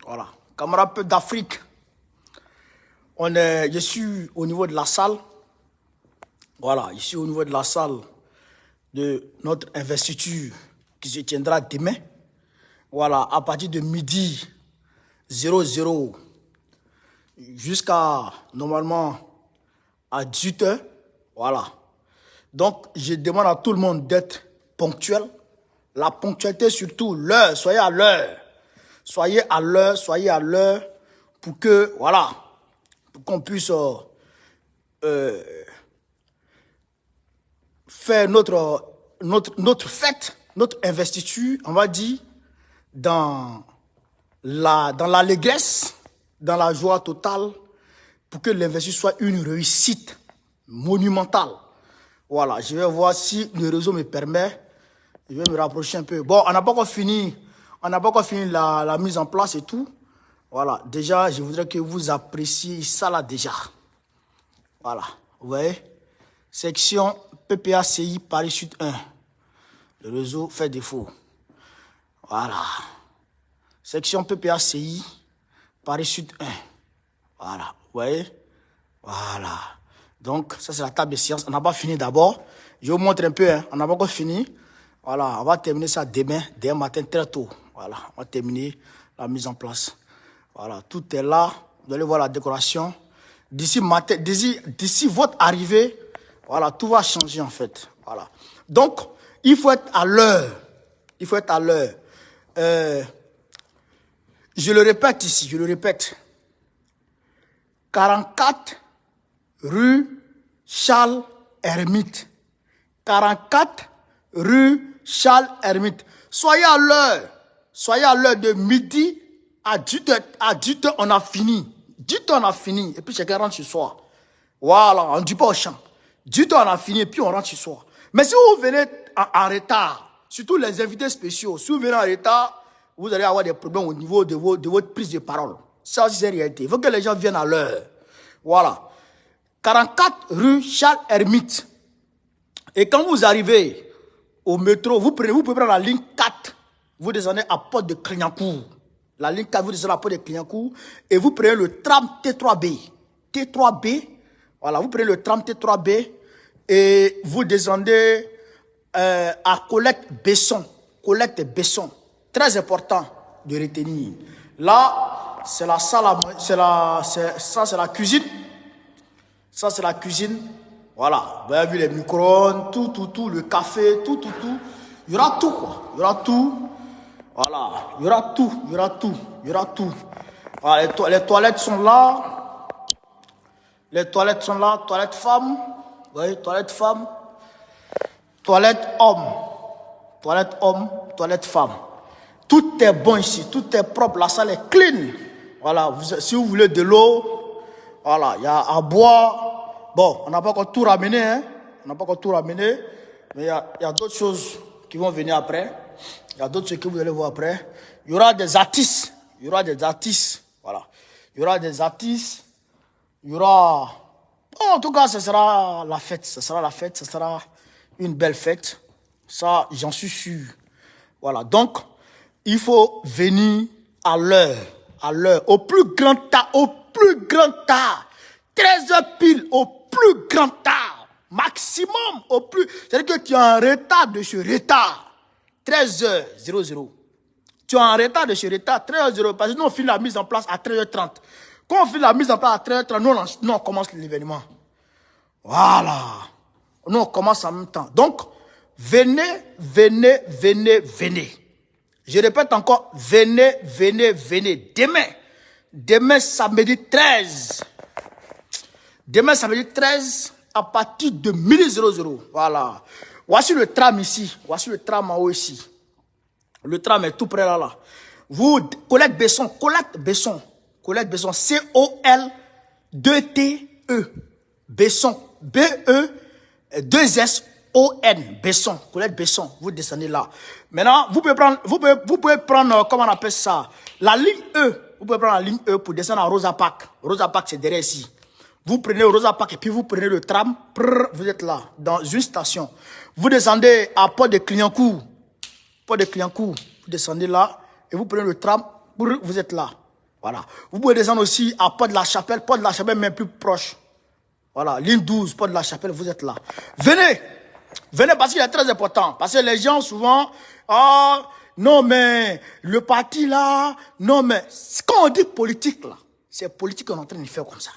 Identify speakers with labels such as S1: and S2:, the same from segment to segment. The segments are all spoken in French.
S1: Voilà. Camarades d'Afrique, je suis au niveau de la salle. Voilà, ici au niveau de la salle de notre investiture qui se tiendra demain. Voilà, à partir de midi 00 jusqu'à normalement à 18h. Voilà. Donc, je demande à tout le monde d'être ponctuel. La ponctualité surtout, l'heure, soyez à l'heure. Soyez à l'heure, soyez à l'heure pour que, voilà, pour qu'on puisse faire notre fête, notre investiture, on va dire, dans l'allégresse, dans la joie totale, pour que l'investiture soit une réussite monumentale. Voilà, je vais voir si le réseau me permet. Je vais me rapprocher un peu. Bon, on n'a pas encore fini. On n'a pas encore fini la mise en place et tout. Voilà, déjà, je voudrais que vous appréciez ça là déjà. Voilà, vous voyez. Section PPACI Paris Sud 1. Le réseau fait défaut. Voilà. Section PPACI Paris Sud 1. Voilà, vous voyez. Voilà. Donc, ça c'est la table de séance. On n'a pas fini d'abord. Je vous montre un peu, hein. On n'a pas encore fini. Voilà, on va terminer ça demain matin très tôt. Voilà, on va terminer la mise en place. Voilà, tout est là. Vous allez voir la décoration. D'ici matin, d'ici votre arrivée, voilà, tout va changer en fait. Voilà. Donc, il faut être à l'heure. Il faut être à l'heure. Je le répète ici, je le répète. 44 rue Charles Hermite. 44 rue Charles Hermite. Soyez à l'heure. Soyez à l'heure de midi à 18h, on a fini. 18h, on a fini. Et puis chacun rentre chez soi. Voilà, on ne dit pas au champ. 18h, on a fini et puis on rentre chez soi. Mais si vous venez en retard, surtout les invités spéciaux, si vous venez en retard, vous allez avoir des problèmes au niveau de votre prise de parole. Ça aussi, c'est réalité. Il faut que les gens viennent à l'heure. Voilà. 44 rue Charles Hermite. Et quand vous arrivez au métro, vous pouvez prendre la ligne 4. Vous descendez à Porte de Clignancourt. La ligne 4, vous descendez à Porte de Clignancourt. Et vous prenez le tram T3B. T3B. Voilà, vous prenez le tram T3B. Et vous descendez à Colette Besson. Colette Besson. Très important de retenir. Là, c'est la salle, ça c'est la cuisine. Ça c'est la cuisine. Voilà, vous avez vu les micro-ondes, tout, le café, tout. Il y aura tout quoi, il y aura tout. Voilà, il y aura tout. Voilà, les toilettes sont là. Les toilettes sont là, toilettes femmes. Vous voyez, toilettes femmes. Toilettes hommes. Toilettes hommes, toilettes femmes. Tout est bon ici, tout est propre, la salle est clean. Voilà, si vous voulez de l'eau, voilà, il y a à boire. Bon, on n'a pas encore tout ramené, hein. On n'a pas encore tout ramené, mais il y a d'autres choses qui vont venir après. Il y a d'autres choses que vous allez voir après. Il y aura des artistes. Voilà. Il y aura des artistes. Il y aura... Bon, en tout cas, ce sera la fête. Ce sera une belle fête. Ça, j'en suis sûr. Voilà, donc... Il faut venir à l'heure, au plus grand tard, 13h pile, au plus grand tard, maximum, au plus, c'est-à-dire que tu es en retard de ce retard, 13h00. Tu es en retard de ce retard, 13h00, parce que nous on finit la mise en place à 13h30. Quand on finit la mise en place à 13h30, nous on commence l'événement. Voilà. Nous on commence en même temps. Donc, venez. Je répète encore, venez. Demain, samedi 13. À partir de midi 00. Voilà. Voici le tram ici. Voici le tram en haut ici. Le tram est tout près là. Vous, Colette Besson. C-O-L-2-T-E. Besson. B-E-2-S-O-N. Besson. Colette Besson. Vous descendez là. Maintenant, vous pouvez prendre, comment on appelle ça, la ligne E. Vous pouvez prendre la ligne E pour descendre à Rosa Parks. Rosa Parks, c'est derrière ici. Vous prenez Rosa Parks et puis vous prenez le tram. Vous êtes là, dans une station. Vous descendez à Porte de Clignancourt. Vous descendez là et vous prenez le tram. Vous êtes là. Voilà. Vous pouvez descendre aussi à Port de la Chapelle. Port de la Chapelle, mais plus proche. Voilà. Ligne 12, Port de la Chapelle, vous êtes là. Venez. Venez parce qu'il est très important. Parce que les gens, souvent, ah, non, mais le parti là, non, mais quand on dit politique là, c'est politique qu'on est en train de faire comme ça.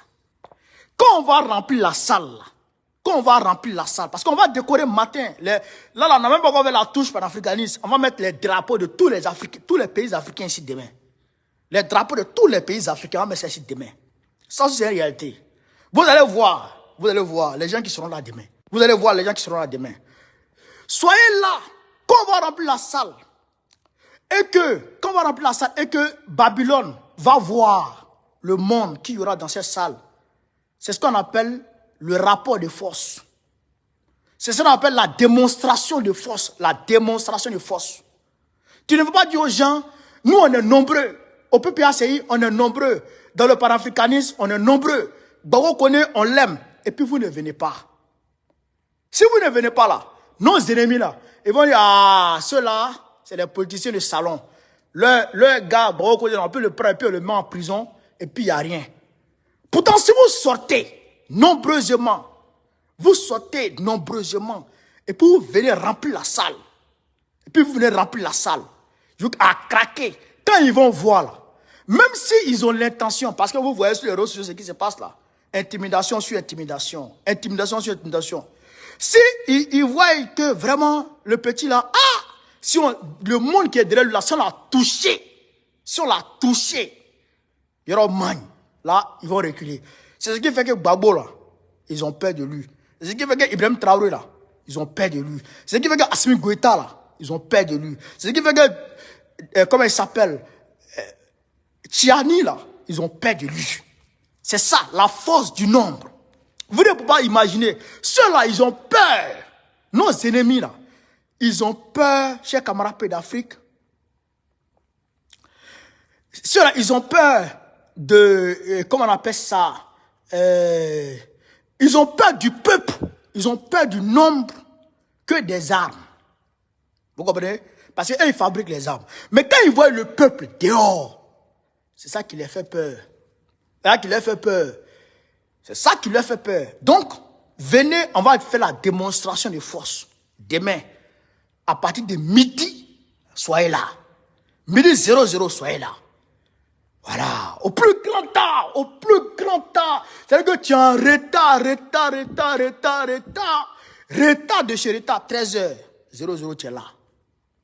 S1: Quand on va remplir la salle là, quand on va remplir la salle, parce qu'on va décorer matin, là, on n'a même pas encore fait la touche panafricaniste, on va mettre les drapeaux de tous les Africains, tous les pays africains ici demain. Les drapeaux de tous les pays africains, on va mettre ça ici demain. Ça, c'est la réalité. Vous allez voir les gens qui seront là demain. Vous allez voir les gens qui seront là demain. Soyez là, quand on va remplir la salle, et que Babylone va voir le monde qu'il y aura dans cette salle. C'est ce qu'on appelle le rapport de force. C'est ce qu'on appelle la démonstration de force. La démonstration de force. Tu ne veux pas dire aux gens, nous on est nombreux. Au PPACI, on est nombreux. Dans le panafricanisme, on est nombreux. Bago connaît, on l'aime. Et puis vous ne venez pas. Si vous ne venez pas là, nos ennemis là, ils vont dire, ah, ceux-là, c'est les politiciens de salon. Le gars, Bago connaît, on peut le prendre, puis on le met en prison, et puis il n'y a rien. Pourtant, si vous sortez nombreusement, et puis vous venez remplir la salle, à craquer, quand ils vont voir là, même s'ils ont l'intention, parce que vous voyez sur les réseaux sociaux ce qui se passe là, intimidation sur intimidation, si ils voient que vraiment le petit là, ah, si le monde qui est derrière lui là, si on l'a touché, il y aura magne. Là, ils vont reculer. C'est ce qui fait que Gbagbo, là, ils ont peur de lui. C'est ce qui fait que Ibrahim Traoré, là, ils ont peur de lui. C'est ce qui fait que Assimi Goïta, là, ils ont peur de lui. C'est ce qui fait que, comment il s'appelle, Tiani, là, ils ont peur de lui. C'est ça, la force du nombre. Vous ne pouvez pas imaginer. Ceux-là, ils ont peur. Nos ennemis, là, ils ont peur, chers camarades pays d'Afrique. Ceux-là, ils ont peur de, comment on appelle ça, ils ont peur du peuple, ils ont peur du nombre que des armes. Vous comprenez? Parce qu'eux, ils fabriquent les armes. Mais quand ils voient le peuple dehors, c'est ça qui les fait peur. C'est ça qui leur fait peur. Donc, venez, on va faire la démonstration de force. Demain, à partir de midi, soyez là. Midi 00, soyez là. Voilà, au plus grand temps. C'est-à-dire que tu es en retard de chez retard, 13h00, tu es là.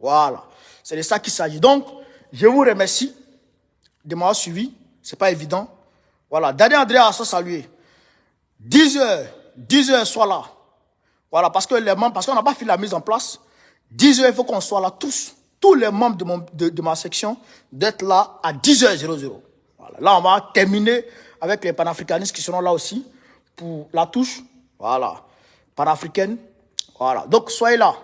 S1: Voilà, c'est de ça qu'il s'agit. Donc, je vous remercie de m'avoir suivi, c'est pas évident. Voilà, Daniel André a ça salué. 10h, sois là. Voilà, parce que les membres, parce qu'on n'a pas fait la mise en place. 10h, il faut qu'on soit là tous les membres de ma section, d'être là à 10h00. Voilà. Là, on va terminer avec les panafricanistes qui seront là aussi pour la touche. Voilà. Panafricaine. Voilà. Donc, soyez là.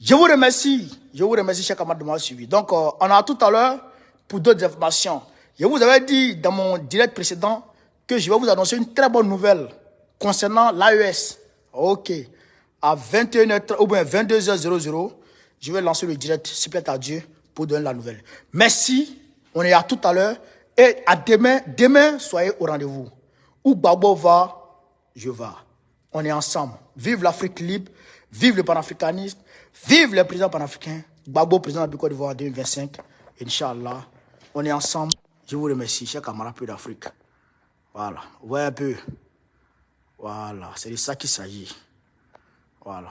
S1: Je vous remercie, chers camarades, de m'avoir suivi. Donc, on a tout à l'heure pour d'autres informations. Je vous avais dit dans mon direct précédent que je vais vous annoncer une très bonne nouvelle concernant l'AES. Ok. À 21h ou bien 22h00, je vais lancer le direct, s'il plaît à Dieu, pour donner la nouvelle. Merci, on est à tout à l'heure. Et à demain, soyez au rendez-vous. Où Gbagbo va, je vais. On est ensemble. Vive l'Afrique libre, vive le panafricanisme, vive les présidents panafricains. Gbagbo, président de la Côte d'Ivoire 2025. Inch'Allah, on est ensemble. Je vous remercie, chers camarades d'Afrique. Voilà, vous voyez un peu. Voilà, c'est de ça qu'il s'agit. Voilà.